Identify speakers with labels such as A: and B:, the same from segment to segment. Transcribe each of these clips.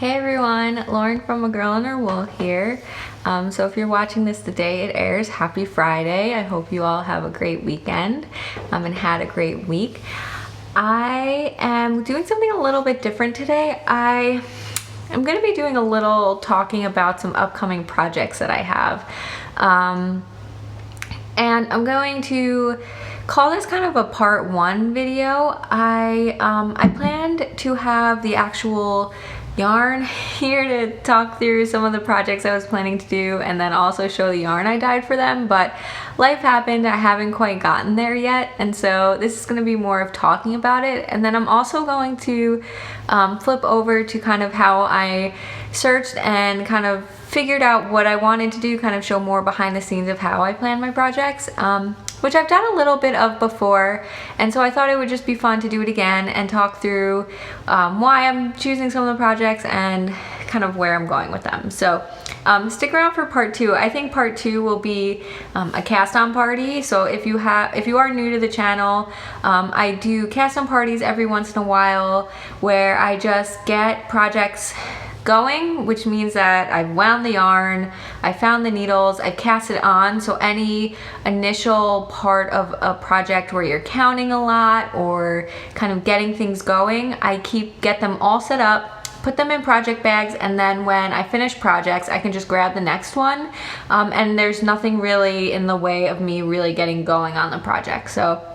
A: Hey everyone, Lauren from A Girl and Her Wool here. So if you're watching this the day it airs, happy Friday. I hope you all have a great weekend and had a great week. I am doing something a little bit different today. I'm going to be doing a little talking about some upcoming projects that I have. And I'm going to call this kind of a part one video. I planned to have the actual yarn here to talk through some of the projects I was planning to do and then also show the yarn I dyed for them, but life happened. I haven't quite gotten there yet, and so this is going to be more of talking about it. And then I'm also going to flip over to kind of how I searched and kind of figured out what I wanted to do, kind of show more behind the scenes of how I plan my projects, which I've done a little bit of before, and so I thought it would just be fun to do it again and talk through why I'm choosing some of the projects and kind of where I'm going with them. So stick around for part two. I think part two will be a cast on party. So if you are new to the channel, I do cast on parties every once in a while where I just get projects going, which means that I've wound the yarn, I found the needles, I've cast it on. So any initial part of a project where you're counting a lot or kind of getting things going, I get them all set up, put them in project bags, and then when I finish projects I can just grab the next one, and there's nothing really in the way of me really getting going on the project. So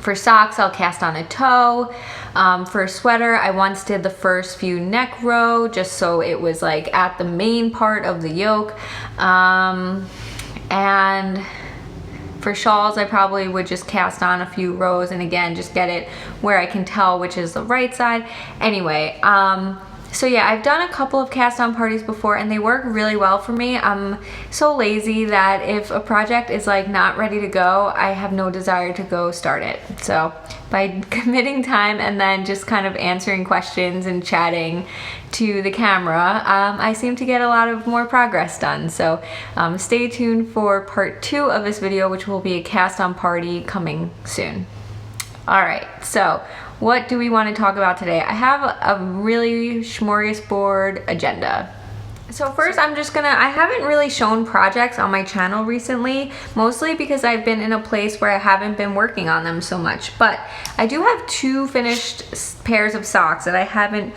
A: for socks, I'll cast on a toe. For a sweater, I once did the first few neck row just so it was like at the main part of the yoke. And for shawls, I probably would just cast on a few rows and again just get it where I can tell which is the right side. Anyway, so yeah, I've done a couple of cast on parties before and they work really well for me. I'm so lazy that if a project is like not ready to go, I have no desire to go start it. So by committing time and then just kind of answering questions and chatting to the camera, I seem to get a lot of more progress done. So stay tuned for part two of this video, which will be a cast on party coming soon. All right, so what do we want to talk about today? I have a really smorgasbord agenda. So first I haven't really shown projects on my channel recently, mostly because I've been in a place where I haven't been working on them so much. But I do have two finished pairs of socks that I haven't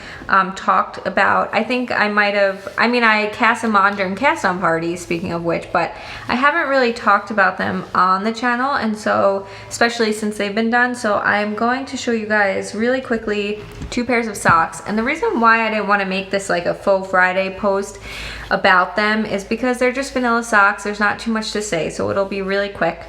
A: talked about. I think I cast them on during cast on parties, speaking of which, but I haven't really talked about them on the channel, and so, especially since they've been done. So I'm going to show you guys really quickly two pairs of socks. And the reason why I didn't want to make this like a faux Friday post about them is because they're just vanilla socks. There's not too much to say, so it'll be really quick.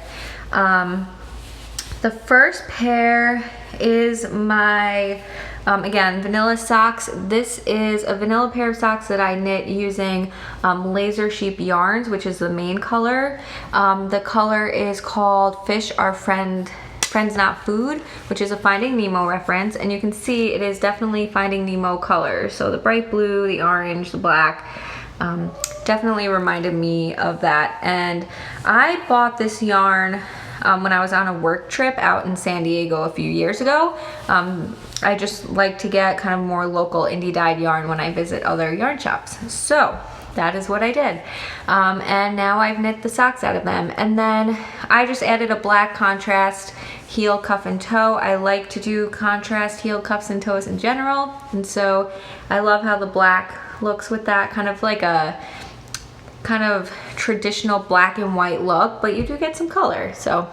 A: The first pair is my again, vanilla socks. This is a vanilla pair of socks that I knit using laser sheep yarns, which is the main color. The color is called Fish Are Friends Not Food, which is a Finding Nemo reference, and you can see it is definitely Finding Nemo colors. So the bright blue, the orange, the black, definitely reminded me of that. And I bought this yarn when I was on a work trip out in San Diego a few years ago. I just like to get kind of more local indie dyed yarn when I visit other yarn shops. So that is what I did. And now I've knit the socks out of them. And then I just added a black contrast heel, cuff, and toe. I like to do contrast heel, cuffs, and toes in general. And so I love how the black looks with that, kind of like a kind of traditional black and white look, but you do get some color. So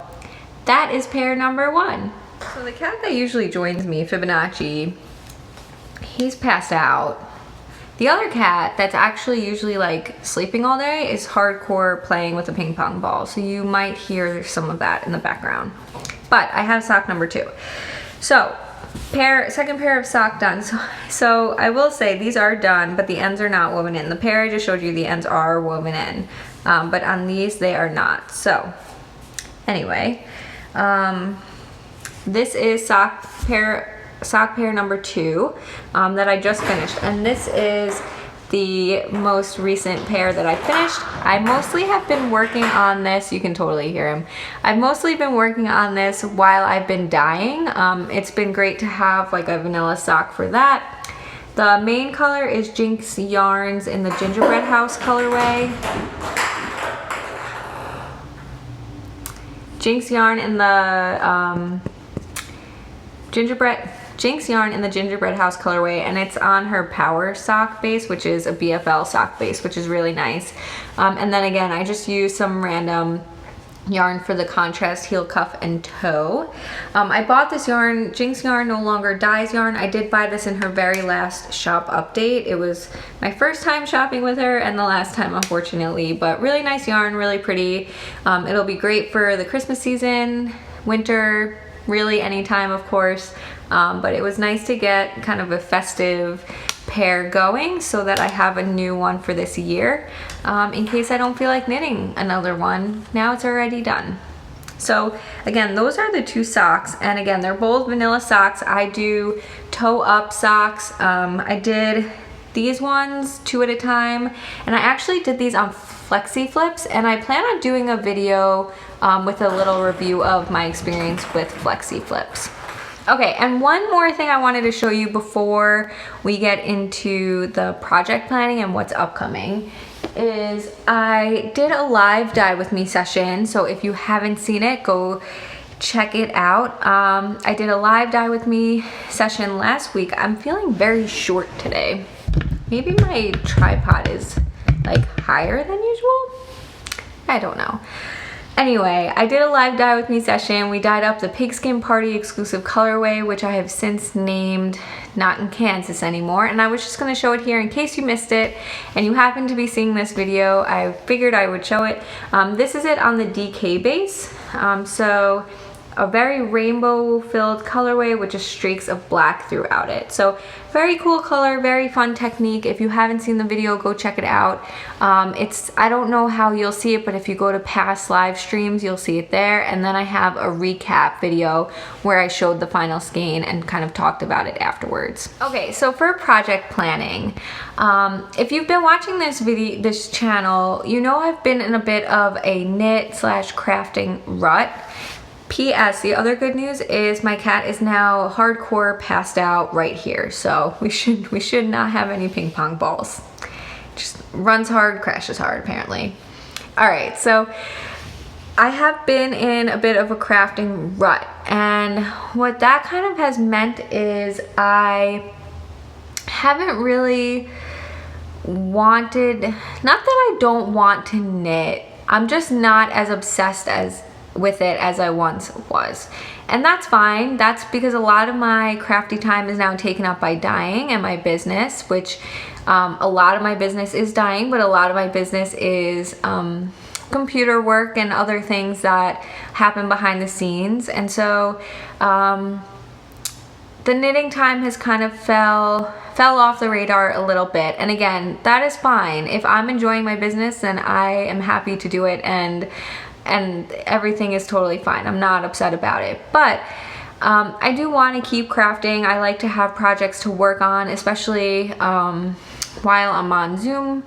A: that is pair number one. So the cat that usually joins me, Fibonacci, he's passed out. The other cat that's actually usually like sleeping all day is hardcore playing with a ping pong ball. So you might hear some of that in the background. But I have sock number two. So second pair of sock done. So I will say these are done, but the ends are not woven in. The pair I just showed you, the ends are woven in. But on these, they are not. So anyway, this is sock pair number two that I just finished, and this is the most recent pair that I finished. I mostly have been working on this, you can totally hear him. I've mostly been working on this while I've been dyeing. It's been great to have like a vanilla sock for that. The main color is Jinx Yarns in the Gingerbread House colorway. Jinx Yarn in the Jinx Yarn in the Gingerbread House colorway, and it's on her Power sock base, which is a BFL sock base, which is really nice. And then again, I just used some random yarn for the contrast heel cuff and toe. I bought this yarn, Jinx Yarn No Longer Dies yarn. I did buy this in her very last shop update. It was my first time shopping with her and the last time, unfortunately, but really nice yarn, really pretty. It'll be great for the Christmas season, winter, really anytime, of course. But it was nice to get kind of a festive pair going so that I have a new one for this year in case I don't feel like knitting another one. Now it's already done. So again, those are the two socks, and again, they're both vanilla socks. I do toe up socks. I did these ones 2 at a time, and I actually did these on flexi flips, and I plan on doing a video with a little review of my experience with flexi flips. Okay, and one more thing I wanted to show you before we get into the project planning and what's upcoming is I did a live dye with me session. So if you haven't seen it, go check it out. I did a live dye with me session last week. I'm feeling very short today. Maybe my tripod is like higher than usual. I don't know. Anyway, I did a live dye with me session. We dyed up the Pigskin Party exclusive colorway, which I have since named Not in Kansas anymore. And I was just going to show it here in case you missed it and you happen to be seeing this video. I figured I would show it. This is it on the DK base. So a very rainbow filled colorway with just streaks of black throughout it. So very cool color, very fun technique. If you haven't seen the video, go check it out. I don't know how you'll see it, but if you go to past live streams, you'll see it there. And then I have a recap video where I showed the final skein and kind of talked about it afterwards. Okay, so for project planning, if you've been watching this channel, you know I've been in a bit of a knit / crafting rut. P.S. The other good news is my cat is now hardcore passed out right here, so we should not have any ping pong balls. Just runs hard, crashes hard, apparently. All right, so I have been in a bit of a crafting rut, and what that kind of has meant is I haven't really wanted, not that I don't want to knit, I'm just not as obsessed with it as I once was. And that's fine. That's because a lot of my crafty time is now taken up by dyeing and my business, which a lot of my business is dyeing, but a lot of my business is computer work and other things that happen behind the scenes. And so the knitting time has kind of fell off the radar a little bit. And again, that is fine. If I'm enjoying my business, then I am happy to do it, and everything is totally fine. I'm not upset about it. But I do want to keep crafting. I like to have projects to work on, especially while I'm on Zoom,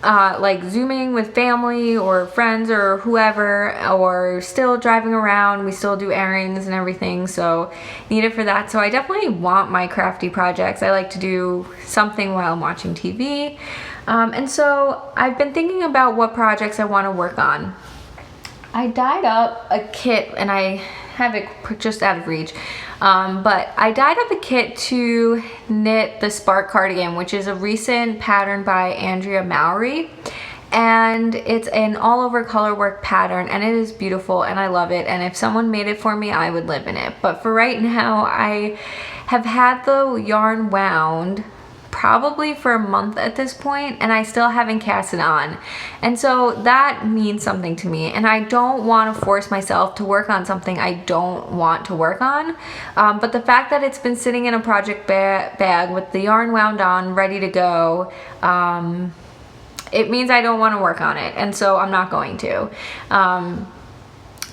A: like Zooming with family or friends or whoever, or still driving around. We still do errands and everything, so need it for that. So I definitely want my crafty projects. I like to do something while I'm watching TV. And so I've been thinking about what projects I want to work on. I dyed up a kit, and I have it just out of reach, but I dyed up a kit to knit the Spark cardigan, which is a recent pattern by Andrea Mowry, and it's an all over color work pattern, and it is beautiful and I love it, and if someone made it for me, I would live in it. But for right now, I have had the yarn wound probably for a month at this point, and I still haven't cast it on, and so that means something to me, and I don't want to force myself to work on something I don't want to work on, but the fact that it's been sitting in a project bag with the yarn wound on, ready to go, it means I don't want to work on it, and so I'm not going to.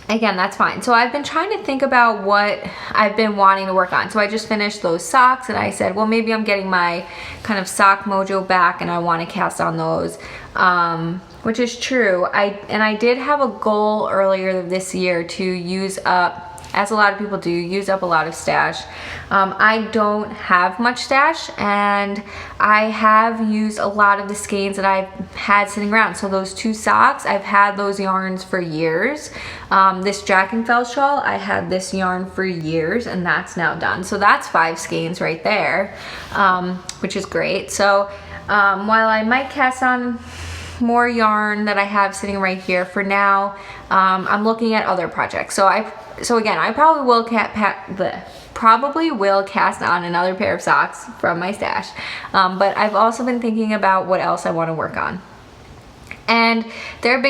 A: Again, that's fine. So I've been trying to think about what I've been wanting to work on. So I just finished those socks, and I said, well, maybe I'm getting my kind of sock mojo back and I want to cast on those, which is true. I did have a goal earlier this year to use up as a lot of people do, use up a lot of stash. I don't have much stash, and I have used a lot of the skeins that I've had sitting around. So those 2 socks, I've had those yarns for years. This Jack and Fell shawl, I had this yarn for years, and that's now done. So that's 5 skeins right there, which is great. So while I might cast on more yarn that I have sitting right here, for now I'm looking at other projects. So again, I probably will cast on another pair of socks from my stash, but I've also been thinking about what else I want to work on. And there have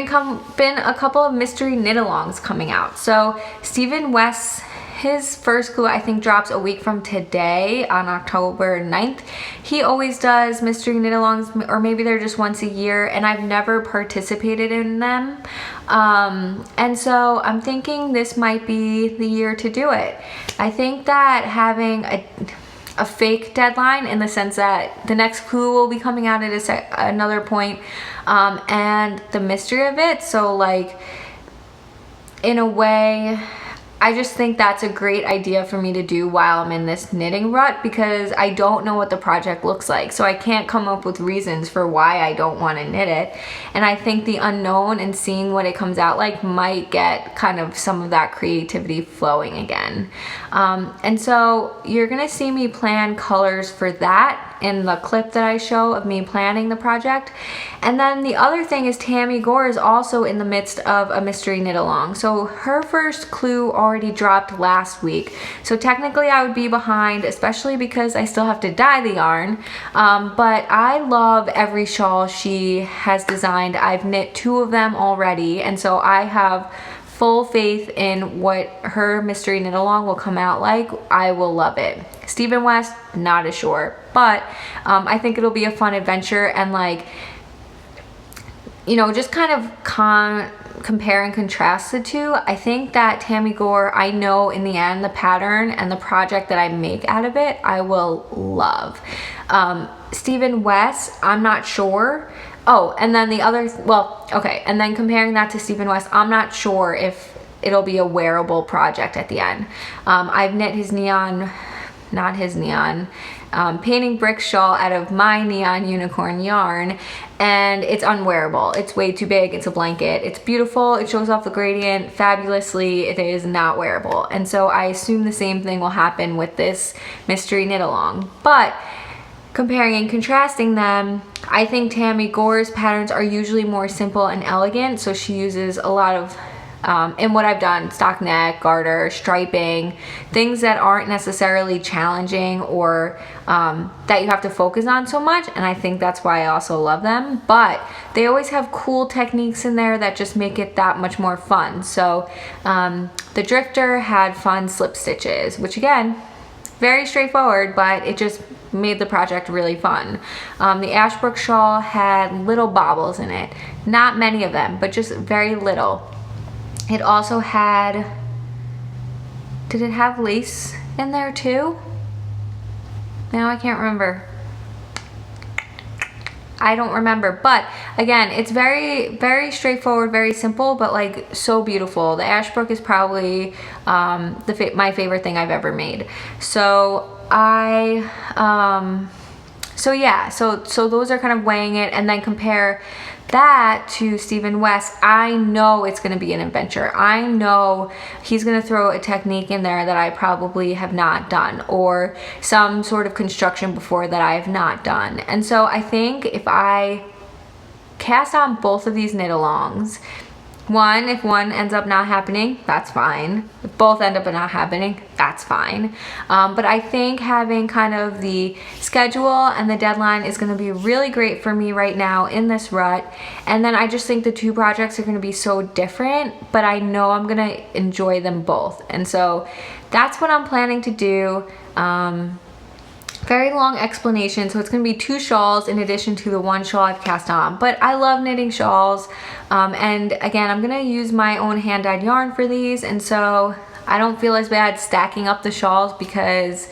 A: been a couple of mystery knit-alongs coming out. So Stephen West, his first glue I think drops a week from today on October 9th. He always does mystery knit-alongs, or maybe they're just once a year, and I've never participated in them. And so I'm thinking this might be the year to do it. I think that having a fake deadline, in the sense that the next clue will be coming out at another point, and the mystery of it, so like in a way I just think that's a great idea for me to do while I'm in this knitting rut, because I don't know what the project looks like, so I can't come up with reasons for why I don't want to knit it. And I think the unknown and seeing what it comes out like might get kind of some of that creativity flowing again. And so you're gonna see me plan colors for that in the clip that I show of me planning the project. And then the other thing is Tamy Gore is also in the midst of a mystery knit along. So her first clue already dropped last week. So technically I would be behind, especially because I still have to dye the yarn. But I love every shawl she has designed. I've knit 2 of them already, and so I have full faith in what her mystery knit along will come out like. I will love it. Stephen West, not as sure, but I think it'll be a fun adventure, and like, you know, just kind of compare and contrast the two. I think that Tamy Gore, I know in the end the pattern and the project that I make out of it, I will love. Stephen West, I'm not sure. Oh, and then the other, well, okay, and then comparing that to Stephen West, I'm not sure if it'll be a wearable project at the end. I've knit his neon, not his neon, painting brick shawl out of my neon unicorn yarn, and it's unwearable. It's way too big. It's a blanket. It's beautiful. It shows off the gradient fabulously. It is not wearable. And so I assume the same thing will happen with this mystery knit along. But comparing and contrasting them, I think Tamy Gore's patterns are usually more simple and elegant. So she uses a lot of, in what I've done, stock neck, garter, striping, things that aren't necessarily challenging or that you have to focus on so much. And I think that's why I also love them. But they always have cool techniques in there that just make it that much more fun. So the Drifter had fun slip stitches, which again, very straightforward, but it just made the project really fun. The Ashbrook shawl had little baubles in it. Not many of them, but just very little. It also had, did it have lace in there too? Now I can't remember. I don't remember, but again, it's very, very straightforward, very simple, but like so beautiful. The Ashbrook is probably my favorite thing I've ever made. So so those are kind of weighing it, and then compare that to Stephen West. I know it's going to be an adventure. I know he's going to throw a technique in there that I probably have not done, or some sort of construction before that I have not done. And so I think if I cast on both of these knit alongs, if one ends up not happening, that's fine. If both end up not happening, that's fine. But I think having kind of the schedule and the deadline is going to be really great for me right now in this rut. And then I just think the 2 projects are going to be so different, but I know I'm going to enjoy them both. And so that's what I'm planning to do. Very long explanation, so it's going to be 2 shawls in addition to the 1 shawl I've cast on. But I love knitting shawls, and again, I'm going to use my own hand-dyed yarn for these, and so I don't feel as bad stacking up the shawls because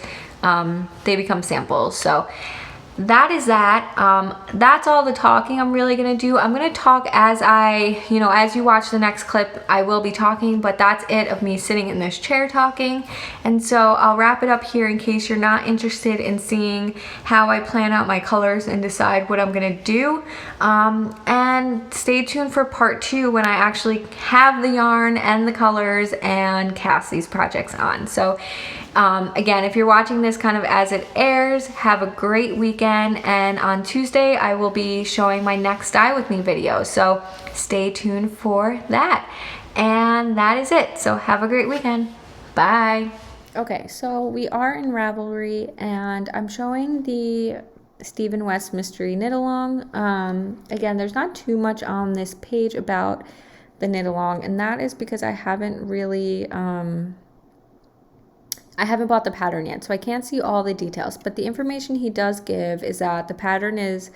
A: they become samples. So that is that. That's all the talking I'm really gonna do. I'm gonna talk as as you watch the next clip, I will be talking, but that's it of me sitting in this chair talking. And so I'll wrap it up here in case you're not interested in seeing how I plan out my colors and decide what I'm gonna do. And stay tuned for part 2 when I actually have the yarn and the colors and cast these projects on. So again, if you're watching this kind of as it airs, have a great weekend, and on Tuesday I will be showing my next Dye With Me video, so stay tuned for that. And that is it, so have a great weekend. Bye. Okay, so we are in Ravelry and I'm showing the Stephen West Mystery knit along. Again, there's not too much on this page about the knit along, and that is because I haven't really I haven't bought the pattern yet, so I can't see all the details, but the information he does give is that the pattern is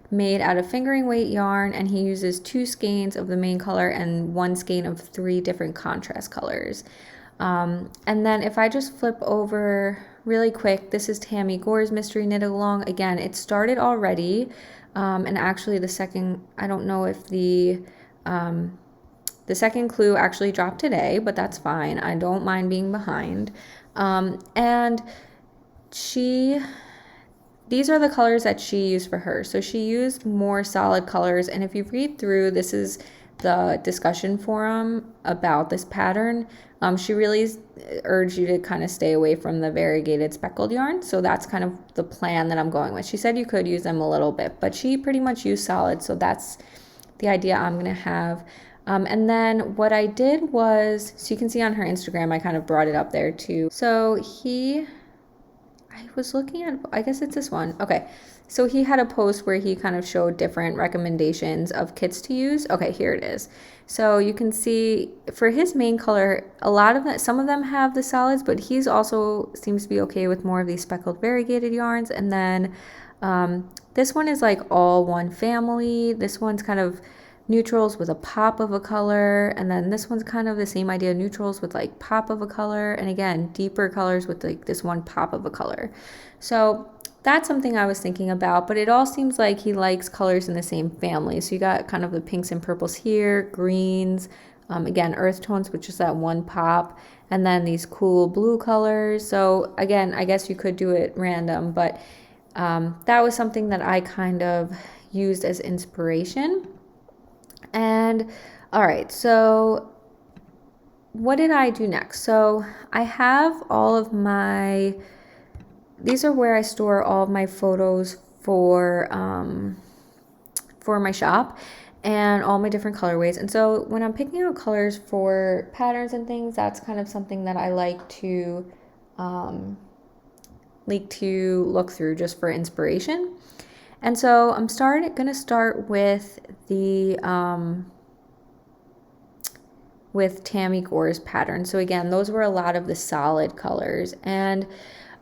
A: made out of fingering weight yarn, and he uses 2 skeins of the main color and 1 skein of 3 different contrast colors. And then if I just flip over really quick, this is Tamy Gore's Mystery knit along. Again, it started already, and actually the second, I don't know if the second clue actually dropped today, but that's fine. I don't mind being behind. And these are the colors that she used for her. So she used more solid colors. And if you read through, this is the discussion forum about this pattern. She really urged you to kind of stay away from the variegated speckled yarn. So that's kind of the plan that I'm going with. She said you could use them a little bit, but she pretty much used solid. So that's the idea I'm going to have. And then what I did was, so you can see on her Instagram, I kind of brought it up there too. So I was looking at, I guess it's this one. Okay. So he had a post where he kind of showed different recommendations of kits to use. Okay, here it is. So you can see for his main color, a lot of that, some of them have the solids, but he's also seems to be okay with more of these speckled variegated yarns. And then this one is like all one family. This one's kind of neutrals with a pop of a color, and then this one's kind of the same idea, neutrals with like pop of a color, and again deeper colors with like this one pop of a color. So that's something I was thinking about, but it all seems like he likes colors in the same family. So you got kind of the pinks and purples here, greens, again earth tones, which is that one pop, and then these cool blue colors. So again, I guess you could do it random, but that was something that I kind of used as inspiration. And all right, so what did I do next? So I have all of these are where I store all of my photos for my shop and all my different colorways. And so when I'm picking out colors for patterns and things, that's kind of something that I like to look through just for inspiration. And so I'm going to start with with Tamy Gore's pattern. So again, those were a lot of the solid colors. And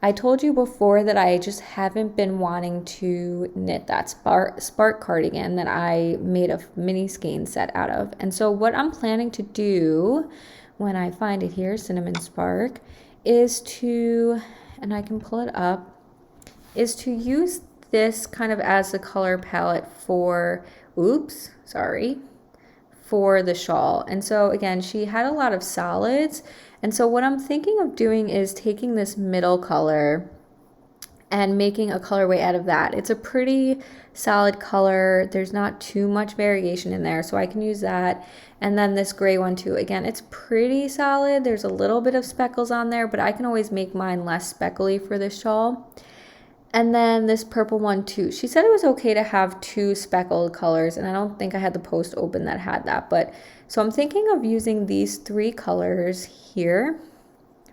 A: I told you before that I just haven't been wanting to knit that spark cardigan that I made a mini skein set out of. And so what I'm planning to do when I find it here, Cinnamon Spark, is to, and I can pull it up, is to use this kind of as the color palette for, for the shawl. And so again, she had a lot of solids. And so what I'm thinking of doing is taking this middle color and making a colorway out of that. It's a pretty solid color. There's not too much variation in there, so I can use that. And then this gray one too. Again, it's pretty solid. There's a little bit of speckles on there, but I can always make mine less speckly for this shawl. And then this purple one too. She said it was okay to have 2 speckled colors, and I don't think I had the post open that had that. But so I'm thinking of using these 3 colors here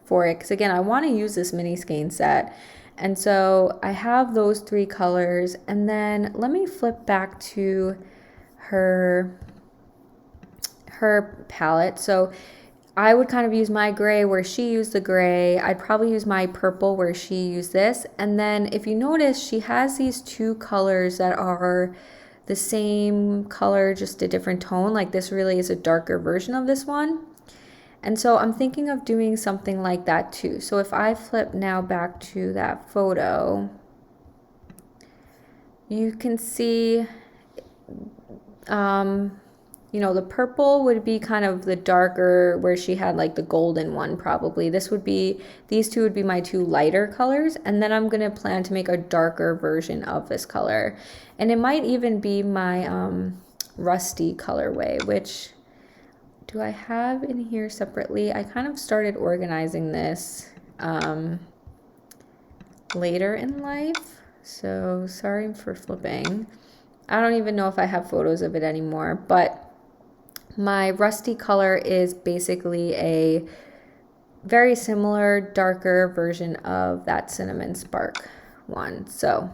A: for it, because again, I want to use this mini skein set. And so I have those 3 colors, and then let me flip back to her palette. So I would kind of use my gray where she used the gray. I'd probably use my purple where she used this. And then if you notice, she has these 2 colors that are the same color, just a different tone. Like this really is a darker version of this one. And so I'm thinking of doing something like that too. So if I flip now back to that photo, you can see, you know, the purple would be kind of the darker where she had like the golden one probably. This would be, these two would be my two lighter colors. And then I'm going to plan to make a darker version of this color. And it might even be my rusty colorway, which do I have in here separately? I kind of started organizing this later in life. So sorry for flipping. I don't even know if I have photos of it anymore, but my rusty color is basically a very similar, darker version of that cinnamon spark one. So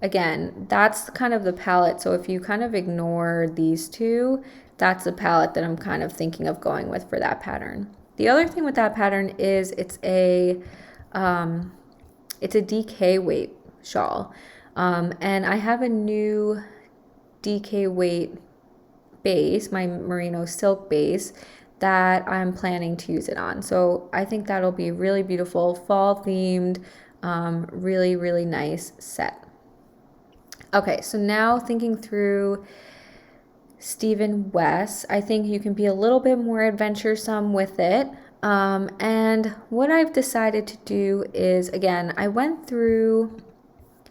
A: again, that's kind of the palette. So if you kind of ignore these two, that's the palette that I'm kind of thinking of going with for that pattern. The other thing with that pattern is it's a DK weight shawl. And I have a new DK weight base, my merino silk base, that I'm planning to use it on. So I think that'll be really beautiful, fall themed, really, really nice set. Okay, so now thinking through Stephen West, I think you can be a little bit more adventuresome with it. And what I've decided to do is, again, I went through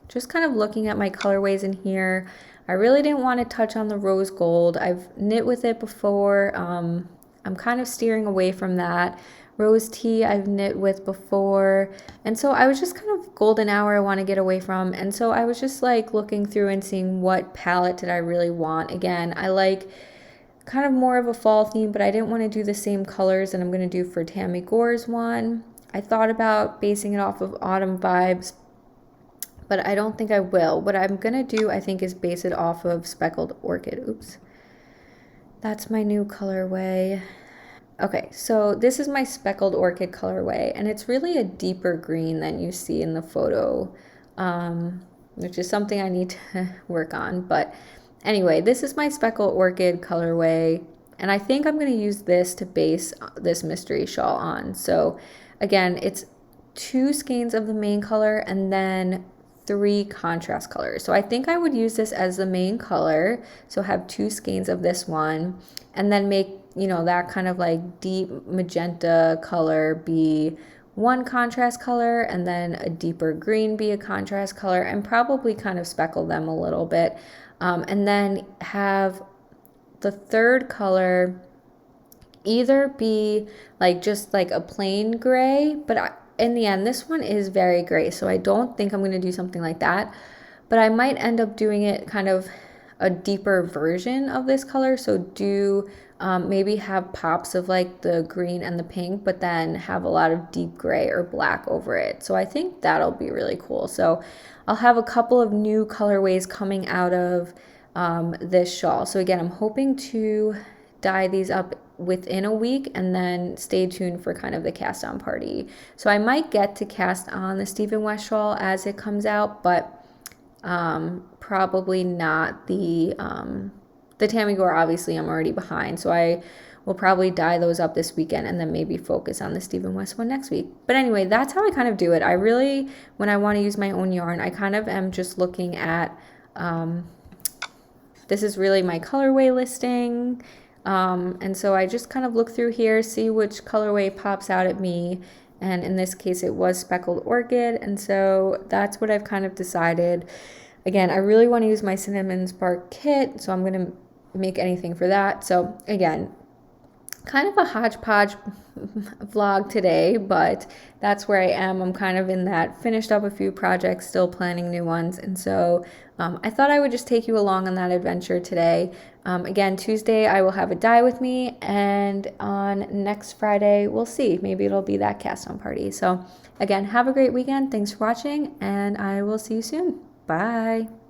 A: just kind of looking at my colorways in here. I really didn't want to touch on the rose gold. I've knit with it before. I'm kind of steering away from that. Rose tea I've knit with before. And so I was just kind of golden hour I want to get away from. And so I was just like looking through and seeing what palette did I really want. Again, I like kind of more of a fall theme, but I didn't want to do the same colors that I'm going to do for Tamy Gore's one. I thought about basing it off of Autumn Vibes, but I don't think I will. What I'm going to do, I think, is base it off of Speckled Orchid. Oops. That's my new colorway. Okay, so this is my Speckled Orchid colorway, and it's really a deeper green than you see in the photo, which is something I need to work on. But anyway, this is my Speckled Orchid colorway, and I think I'm going to use this to base this mystery shawl on. So again, it's 2 skeins of the main color and then 3 contrast colors. So I think I would use this as the main color, so have 2 skeins of this one, and then make, you know, that kind of like deep magenta color be one contrast color, and then a deeper green be a contrast color, and probably kind of speckle them a little bit, and then have the third color either be like just like a plain gray, but in the end, this one is very gray, so I don't think I'm going to do something like that, but I might end up doing it kind of a deeper version of this color. So do maybe have pops of like the green and the pink, but then have a lot of deep gray or black over it. So I think that'll be really cool. So I'll have a couple of new colorways coming out of this shawl. So again, I'm hoping to dye these up within a week, and then stay tuned for kind of the cast on party. So I might get to cast on the Stephen West shawl as it comes out, but probably not the Tamy Gore. Obviously I'm already behind, so I will probably dye those up this weekend and then maybe focus on the Stephen West one next week. But anyway, that's how I kind of do it. I really, when I want to use my own yarn, I kind of am just looking at this is really my colorway listing. And so I just kind of look through here, see which colorway pops out at me. And in this case, it was Speckled Orchid. And so that's what I've kind of decided. Again, I really want to use my Cinnamon Spark kit, so I'm going to make anything for that. So again, kind of a hodgepodge vlog today, but that's where I am. I'm kind of in that, finished up a few projects, still planning new ones. And so I thought I would just take you along on that adventure today. Again, Tuesday I will have a dye with me, and on next Friday we'll see. Maybe it'll be that cast on party. So again, have a great weekend. Thanks for watching, and I will see you soon. Bye.